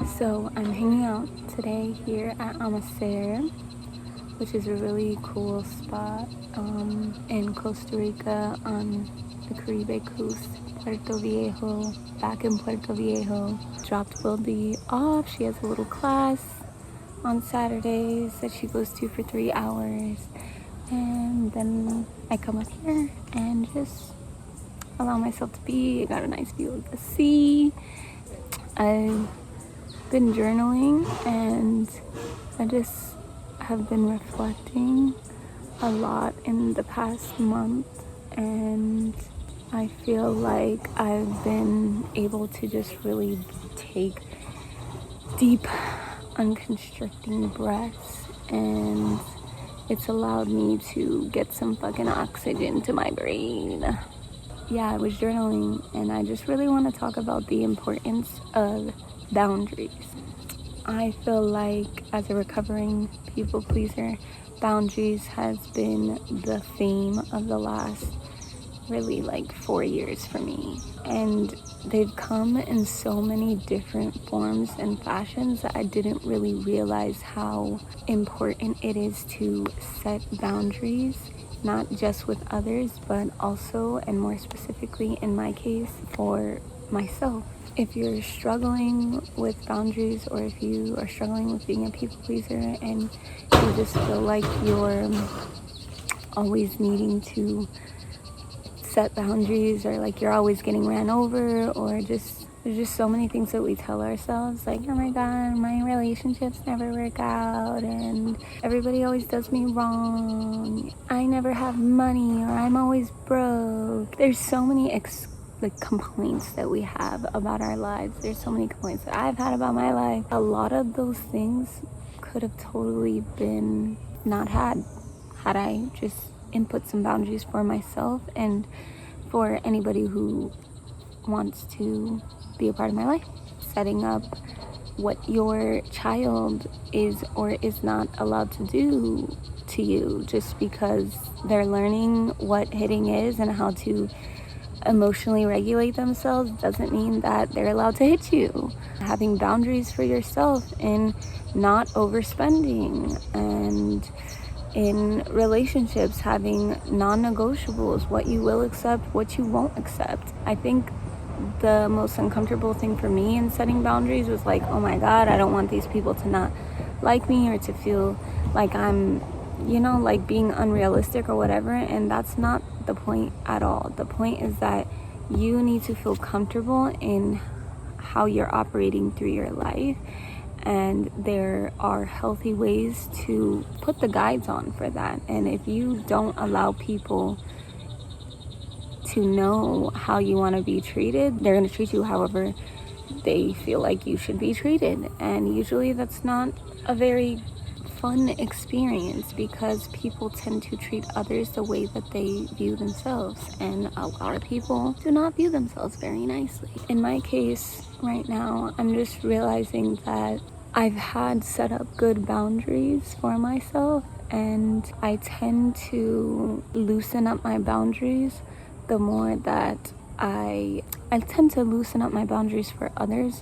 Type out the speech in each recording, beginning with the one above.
So I'm hanging out today here at Amacer, which is a really cool spot in Costa Rica on the Caribe coast, Puerto Viejo, back in Puerto Viejo. Dropped Wildy off. She has a little class on Saturdays that she goes to for 3 hours. And then I come up here and just allow myself to be. I got a nice view of the sea. I've been journaling and I just have been reflecting a lot in the past month, and I feel like I've been able to just really take deep, unconstricting breaths, and it's allowed me to get some fucking oxygen to my brain. Yeah, I was journaling and I just really want to talk about the importance of boundaries. I feel like as a recovering people pleaser, boundaries has been the theme of the last really 4 years for me. And they've come in so many different forms and fashions that I didn't really realize how important it is to set boundaries, not just with others, but also, and more specifically in my case, for myself. If you're struggling with boundaries, or if you are struggling with being a people pleaser and you just feel like you're always needing to set boundaries, or like you're always getting ran over, or just there's just so many things that we tell ourselves, like, oh my god, my relationships never work out, and everybody always does me wrong, I never have money, or I'm always broke. There's so many complaints that we have about our lives. There's so many complaints that I've had about my life. A lot of those things could have totally been not had I just input some boundaries for myself and for anybody who wants to be a part of my life. Setting up what your child is or is not allowed to do to you just because they're learning what hitting is and how to emotionally regulate themselves doesn't mean that they're allowed to hit you. Having boundaries for yourself in not overspending, and in relationships having non-negotiables, what you will accept, what you won't accept. I think the most uncomfortable thing for me in setting boundaries was like, oh my god, I don't want these people to not like me or to feel like I'm being unrealistic or whatever. And that's not the point at all. The point is that you need to feel comfortable in how you're operating through your life, and there are healthy ways to put the guides on for that. And if you don't allow people to know how you want to be treated, they're going to treat you however they feel like you should be treated. And usually that's not a very fun experience, because people tend to treat others the way that they view themselves, and a lot of people do not view themselves very nicely. In my case right now, I'm just realizing that I've had set up good boundaries for myself, and I tend to loosen up my boundaries the more that I tend to loosen up my boundaries for others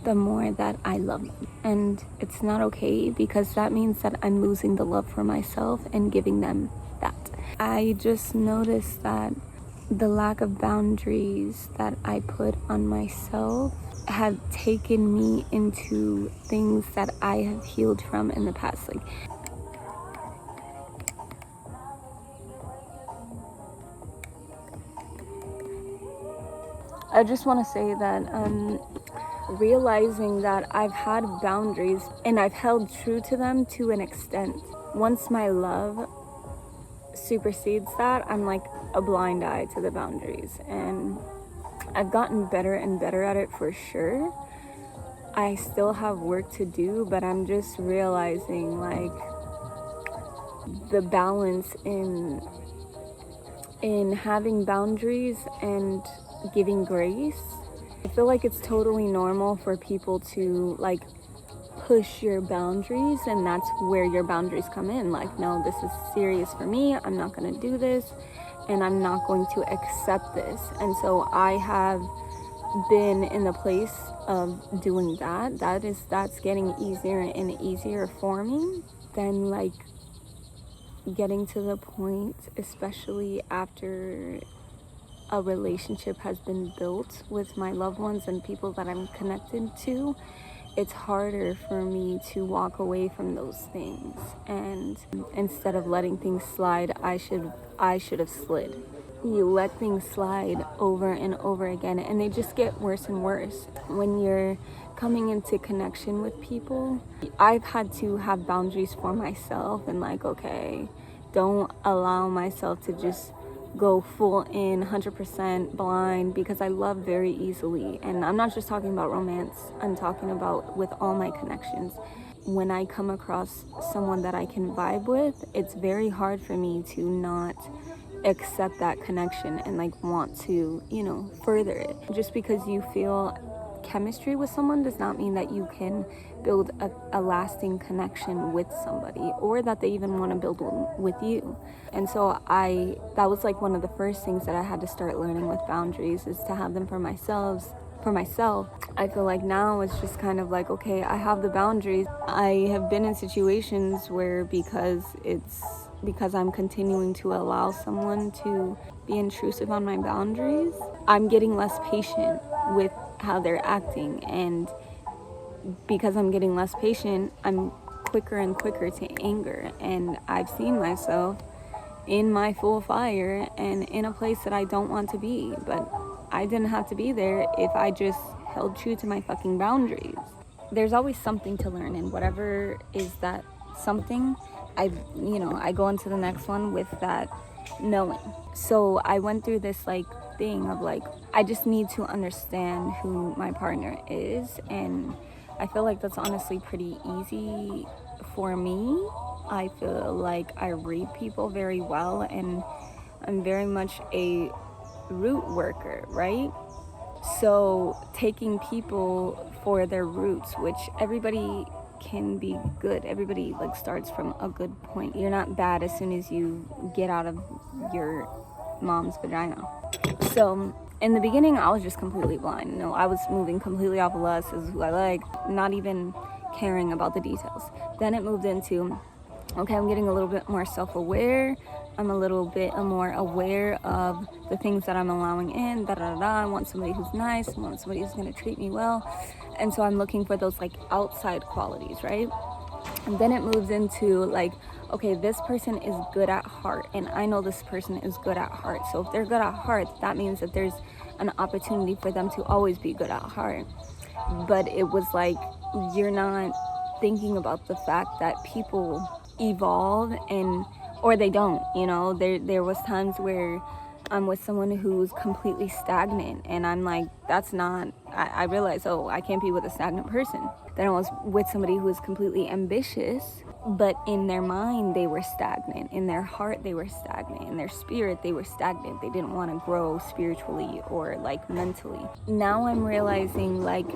the more that I love them. And it's not okay, because that means that I'm losing the love for myself and giving them that. I just noticed that the lack of boundaries that I put on myself have taken me into things that I have healed from in the past. I just want to say that realizing that I've had boundaries and I've held true to them to an extent. Once my love supersedes that, I'm like a blind eye to the boundaries, and I've gotten better and better at it for sure. I still have work to do, but I'm just realizing the balance in having boundaries and giving grace. I feel like it's totally normal for people to push your boundaries, and that's where your boundaries come in. No, this is serious for me, I'm not going to do this, and I'm not going to accept this. And so I have been in the place of doing that's getting easier and easier for me. Then like getting to the point, especially after a relationship has been built with my loved ones and people that I'm connected to, it's harder for me to walk away from those things. And instead of letting things slide, I should have slid. You let things slide over and over again, and they just get worse and worse. When you're coming into connection with people, I've had to have boundaries for myself and like, okay, don't allow myself to just go full in 100% blind, because I love very easily. And I'm not just talking about romance, I'm talking about with all my connections. When I come across someone that I can vibe with, it's very hard for me to not accept that connection and like want to, further it. Just because you feel chemistry with someone does not mean that you can build a lasting connection with somebody, or that they even want to build one with you. And so that was like one of the first things that I had to start learning with boundaries, is to have them for myself. I feel like now it's just kind of like, okay, I have the boundaries. I have been in situations where because I'm continuing to allow someone to be intrusive on my boundaries, I'm getting less patient with how they're acting. And because I'm getting less patient, I'm quicker and quicker to anger. And I've seen myself in my full fire and in a place that I don't want to be. But I didn't have to be there if I just held true to my fucking boundaries. There's always something to learn, and whatever is that something, I go into the next one with that knowing. So I went through this like thing of like, I just need to understand who my partner is, and I feel like that's honestly pretty easy for me. I feel like I read people very well, and I'm very much a root worker, right? So taking people for their roots, which everybody can be good. Everybody like starts from a good point. You're not bad as soon as you get out of your mom's vagina. So in the beginning, I was just completely blind. I was moving completely off of lust. This is who I like, not even caring about the details. Then it moved into, okay, I'm getting a little bit more self-aware. I'm a little bit more aware of the things that I'm allowing in. I want somebody who's nice. I want somebody who's going to treat me well. And so I'm looking for those like outside qualities, right? And then it moves into like, okay, this person is good at heart, and I know this person is good at heart. So if they're good at heart, that means that there's an opportunity for them to always be good at heart. But it was like, you're not thinking about the fact that people evolve, or they don't, there was times where I'm with someone who's completely stagnant, and I'm like, that's not, I realized, I can't be with a stagnant person. Then I was with somebody who was completely ambitious, but in their mind they were stagnant, in their heart they were stagnant, in their spirit they were stagnant. They didn't want to grow spiritually or like mentally. Now I'm realizing like,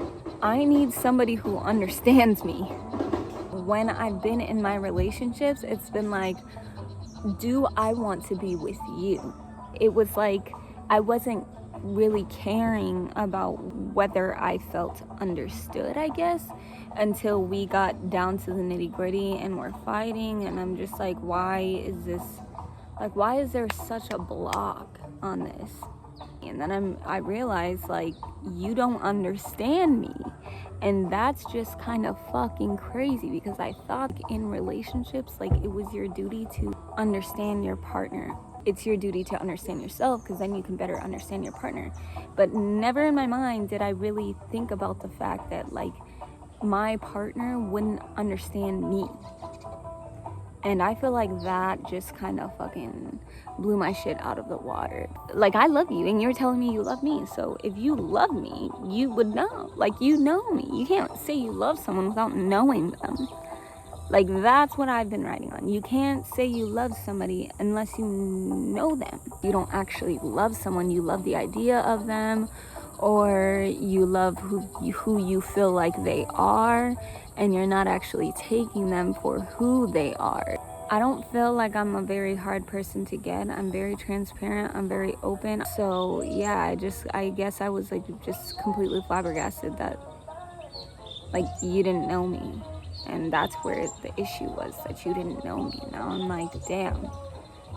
I need somebody who understands me. When I've been in my relationships, it's been like, do I want to be with you? It was like I wasn't really caring about whether I felt understood, I guess, until we got down to the nitty-gritty and we're fighting, and I'm just like, why is there such a block on this? And then I realized like, you don't understand me. And that's just kind of fucking crazy, because I thought in relationships, like, it was your duty to understand your partner. It's your duty to understand yourself, because then you can better understand your partner. But never in my mind did I really think about the fact that like, my partner wouldn't understand me. And I feel like that just kind of fucking blew my shit out of the water. Like, I love you, and you're telling me you love me. So if you love me, you would know. Like, you know me. You can't say you love someone without knowing them. Like, that's what I've been writing on. You can't say you love somebody unless you know them. You don't actually love someone. You love the idea of them, or you love who you feel like they are, and you're not actually taking them for who they are. I don't feel like I'm a very hard person to get. I'm very transparent. I'm very open. So yeah, I guess I was like just completely flabbergasted that like you didn't know me. And that's where the issue was, that you didn't know me. Now I'm like, damn.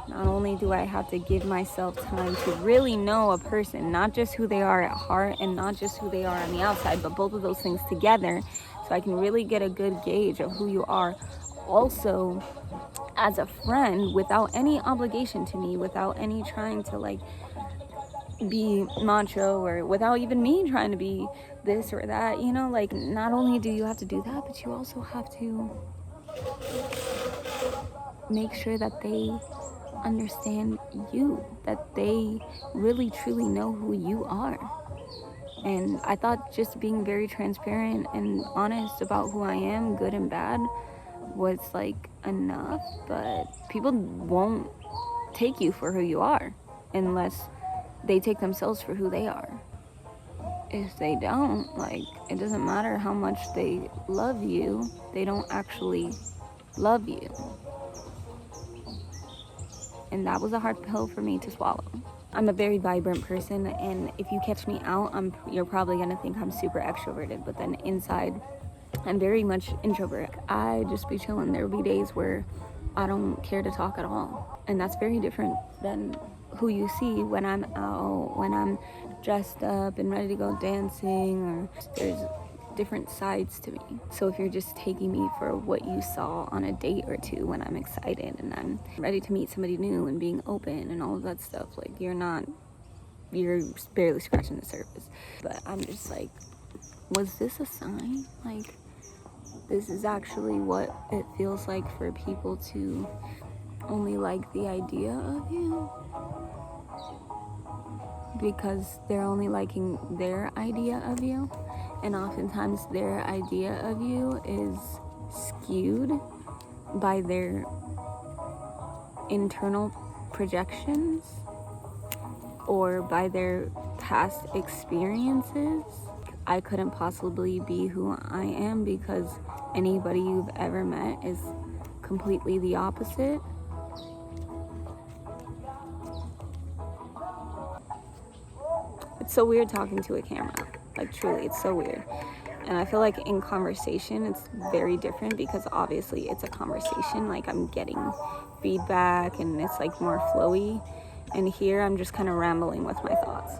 Not only do I have to give myself time to really know a person, not just who they are at heart and not just who they are on the outside, but both of those things together, so I can really get a good gauge of who you are. Also, as a friend, without any obligation to me, without any trying to like be macho, or without even me trying to be this or that, you know, like not only do you have to do that, but you also have to make sure that they understand you, that they really truly know who you are. And I thought just being very transparent and honest about who I am, good and bad, was like enough. But people won't take you for who you are unless they take themselves for who they are. If they don't, like, it doesn't matter how much they love you, they don't actually love you. And that was a hard pill for me to swallow. I'm a very vibrant person, and if you catch me out, you're probably gonna think I'm super extroverted, but then inside, I'm very much introvert. I just be chilling. There will be days where I don't care to talk at all, and that's very different than who you see when I'm out, when I'm dressed up and ready to go dancing, or there's different sides to me. So if you're just taking me for what you saw on a date or two when I'm excited and I'm ready to meet somebody new and being open and all of that stuff, like you're barely scratching the surface. But I'm just like, was this a sign? Like, this is actually what it feels like for people to only like the idea of you, because they're only liking their idea of you, and oftentimes their idea of you is skewed by their internal projections or by their past experiences. I couldn't possibly be who I am because anybody you've ever met is completely the opposite. It's so weird talking to a camera. Like, truly, it's so weird. And I feel like in conversation, it's very different because obviously it's a conversation. Like, I'm getting feedback and it's like more flowy. And here I'm just kind of rambling with my thoughts.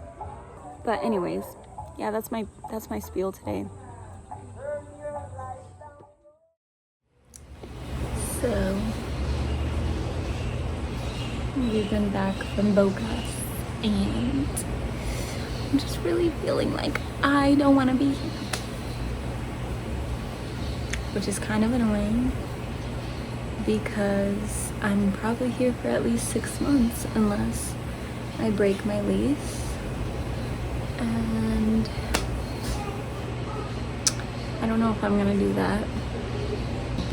But anyways, yeah, that's my spiel today. So, we've been back from Bocas, and I'm just really feeling like I don't want to be here, which is kind of annoying because I'm probably here for at least 6 months unless I break my lease. And I don't know if I'm gonna do that.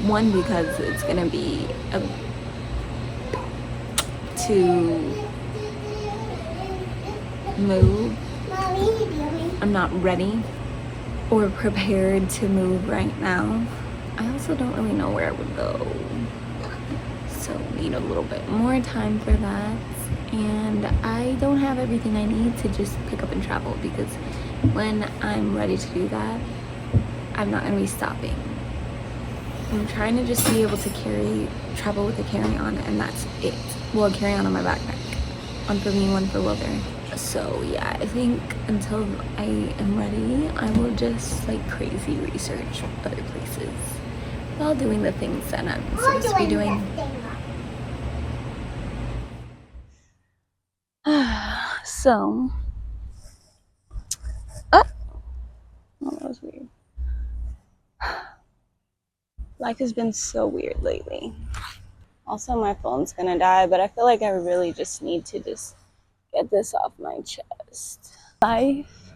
One, because it's gonna be to move. I'm not ready or prepared to move right now. I also don't really know where I would go, so need a little bit more time for that. And I don't have everything I need to just pick up and travel, because when I'm ready to do that, I'm not going to be stopping. I'm trying to just be able to travel with a carry-on, and that's it. Well, a carry-on on my backpack. One for me, one for Wilder. So yeah, I think until I am ready, I will just like crazy research other places while doing the things that I'm supposed to be doing. So, oh, that was weird. Life has been so weird lately. Also, my phone's gonna die, but I feel like I really just need to just get this off my chest. Life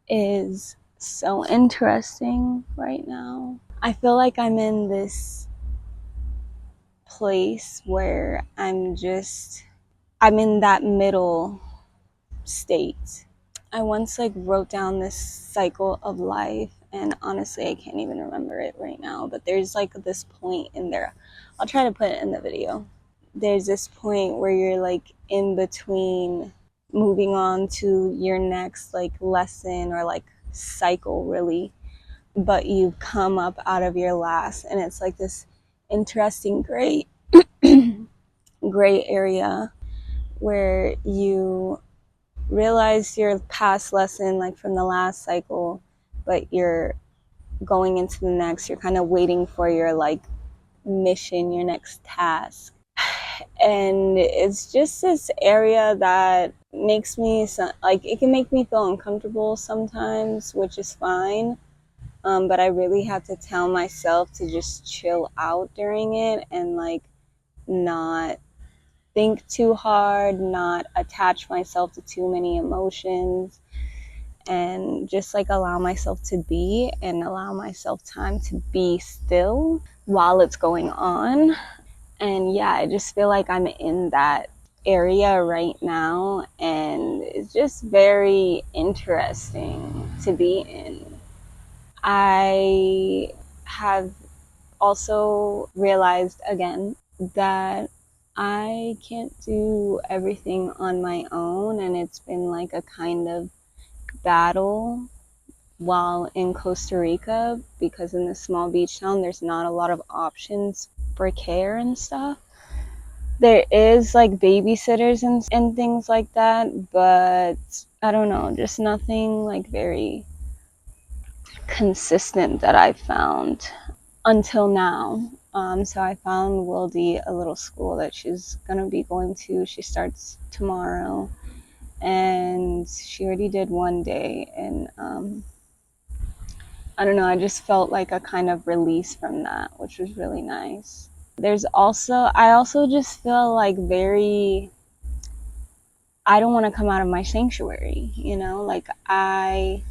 is so interesting right now. I feel like I'm in this place where I'm in that middle state. I once like wrote down this cycle of life, and honestly I can't even remember it right now, but there's like this point in there. I'll try to put it in the video. There's this point where you're like in between moving on to your next like lesson or like cycle really, but you come up out of your last, and it's like this interesting gray gray area where you realize your past lesson like from the last cycle, but you're going into the next. You're kind of waiting for your like mission, your next task. And it's just this area that makes me like, it can make me feel uncomfortable sometimes, which is fine. But I really have to tell myself to just chill out during it and like not think too hard, not attach myself to too many emotions, and just like allow myself to be and allow myself time to be still while it's going on. And yeah, I just feel like I'm in that area right now, and it's just very interesting to be in. I have also realized again that I can't do everything on my own, and it's been like a kind of battle while in Costa Rica, because in this small beach town there's not a lot of options for care and stuff. There is like babysitters and things like that, but I don't know, just nothing like very consistent that I found until now. So I found Wildy a little school that she's gonna be going to. She starts tomorrow, and she already did one day, and I don't know, I just felt like a kind of release from that, which was really nice. I also just feel like I don't want to come out of my sanctuary, you know? Like I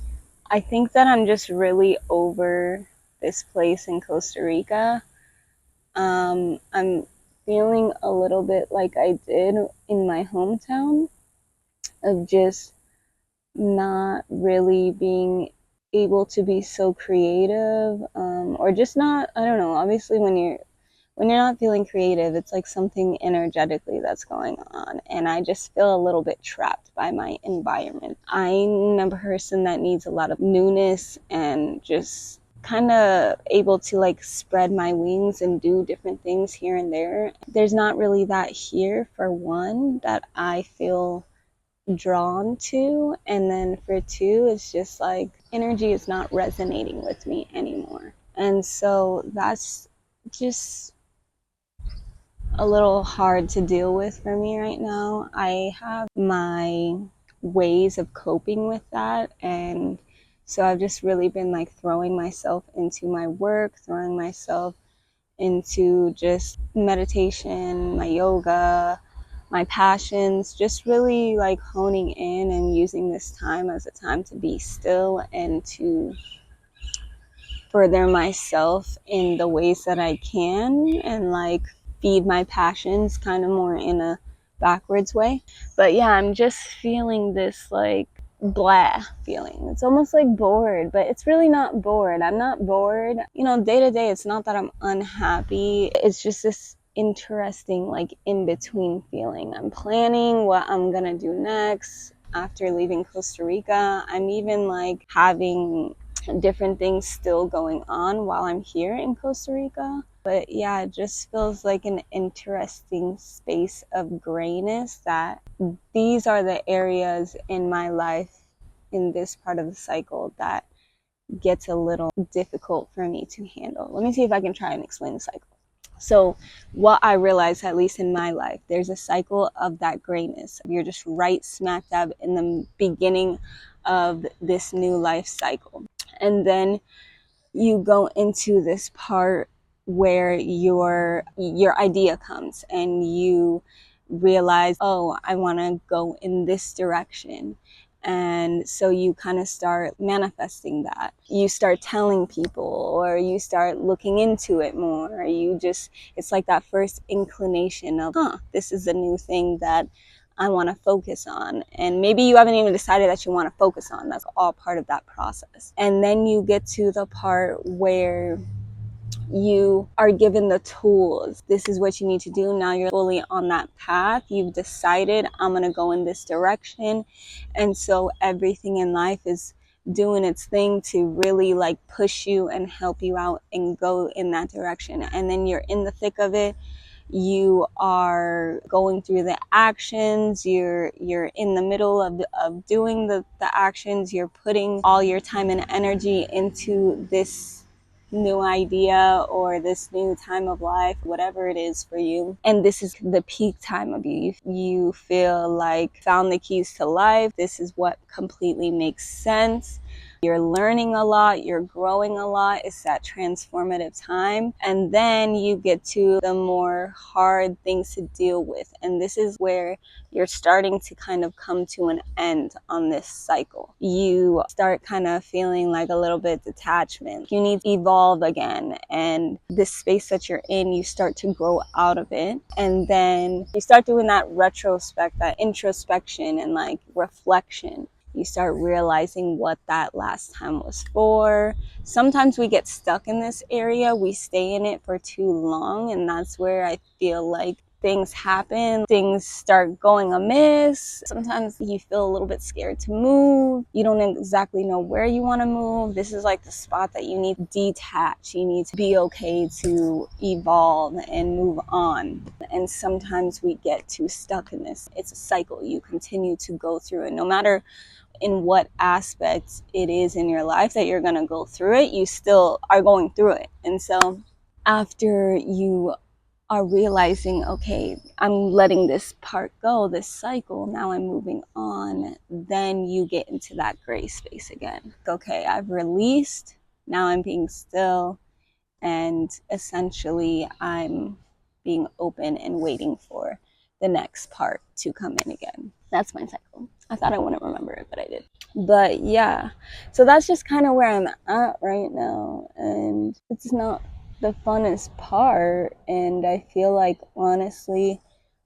think that I'm just really over this place in Costa Rica. I'm feeling a little bit like I did in my hometown, of just not really being able to be so creative, or just not, I don't know, obviously when you're not feeling creative, it's like something energetically that's going on, and I just feel a little bit trapped by my environment. I'm a person that needs a lot of newness and just kind of able to like spread my wings and do different things here and there. There's not really that here, for one, that I feel drawn to, and then for two, it's just like energy is not resonating with me anymore, and so that's just a little hard to deal with for me right now. I have my ways of coping with that, and so I've just really been like throwing myself into my work, throwing myself into just meditation, my yoga, my passions, just really like honing in and using this time as a time to be still and to further myself in the ways that I can, and like feed my passions kind of more in a backwards way. But yeah, I'm just feeling this like blah feeling. It's almost like bored, but it's really not bored. I'm not bored. You know, day to day, it's not that I'm unhappy. It's just this interesting like in between feeling. I'm planning what I'm gonna do next after leaving Costa Rica. I'm even like having different things still going on while I'm here in Costa Rica. But yeah, it just feels like an interesting space of grayness, that these are the areas in my life in this part of the cycle that gets a little difficult for me to handle. Let me see if I can try and explain the cycle. So what I realized, at least in my life, there's a cycle of that grayness. You're just right smack dab in the beginning of this new life cycle. And then you go into this part where your idea comes, and you realize, oh, I want to go in this direction. And so you kind of start manifesting that. You start telling people, or you start looking into it more. It's like that first inclination of, this is a new thing that I want to focus on. And maybe you haven't even decided that you want to focus on. That's all part of that process. And then you get to the part where you are given the tools. This is what you need to do. Now you're fully on that path. You've decided, I'm going to go in this direction. And so everything in life is doing its thing to really like push you and help you out and go in that direction. And then you're in the thick of it. You are going through the actions, you're in the middle of doing the actions, you're putting all your time and energy into this new idea or this new time of life, whatever it is for you. And this is the peak time of you. You feel like found the keys to life. This is what completely makes sense. You're learning a lot, you're growing a lot. It's that transformative time. And then you get to the more hard things to deal with. And this is where you're starting to kind of come to an end on this cycle. You start kind of feeling like a little bit detachment. You need to evolve again. And this space that you're in, you start to grow out of it. And then you start doing that retrospect, that introspection and like reflection. You start realizing what that last time was for. Sometimes we get stuck in this area. We stay in it for too long. And that's where I feel like things happen. Things start going amiss. Sometimes you feel a little bit scared to move. You don't exactly know where you want to move. This is like the spot that you need to detach. You need to be okay to evolve and move on. And sometimes we get too stuck in this. It's a cycle. You continue to go through it. No matter in what aspects it is in your life that you're going to go through it, you still are going through it. And so after you are realizing, okay, I'm letting this part go, this cycle, now I'm moving on, then you get into that gray space again. Okay, I've released, now I'm being still, and essentially I'm being open and waiting for the next part to come in again. That's my cycle. I thought I wouldn't remember it, but I did. But yeah, so that's just kind of where I'm at right now. And it's not the funnest part. And I feel like, honestly,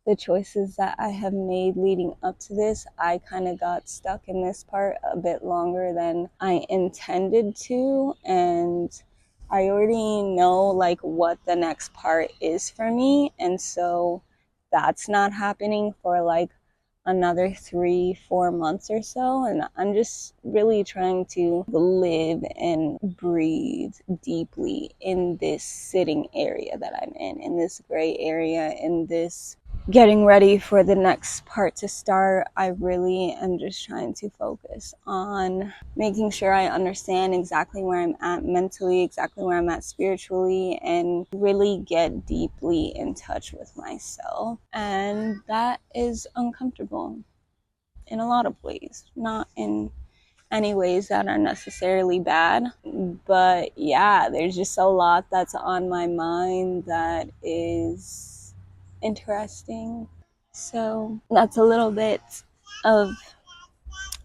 the choices that I have made leading up to this, I kind of got stuck in this part a bit longer than I intended to. And I already know like what the next part is for me. And so that's not happening for like another 3-4 months or so. And I'm just really trying to live and breathe deeply in this sitting area that I'm in this gray area, in this getting ready for the next part to start. I really am just trying to focus on making sure I understand exactly where I'm at mentally, exactly where I'm at spiritually, and really get deeply in touch with myself. And that is uncomfortable in a lot of ways, not in any ways that are necessarily bad. But yeah, there's just a lot that's on my mind that is interesting. So that's a little bit of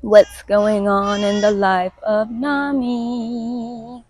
what's going on in the life of Nami.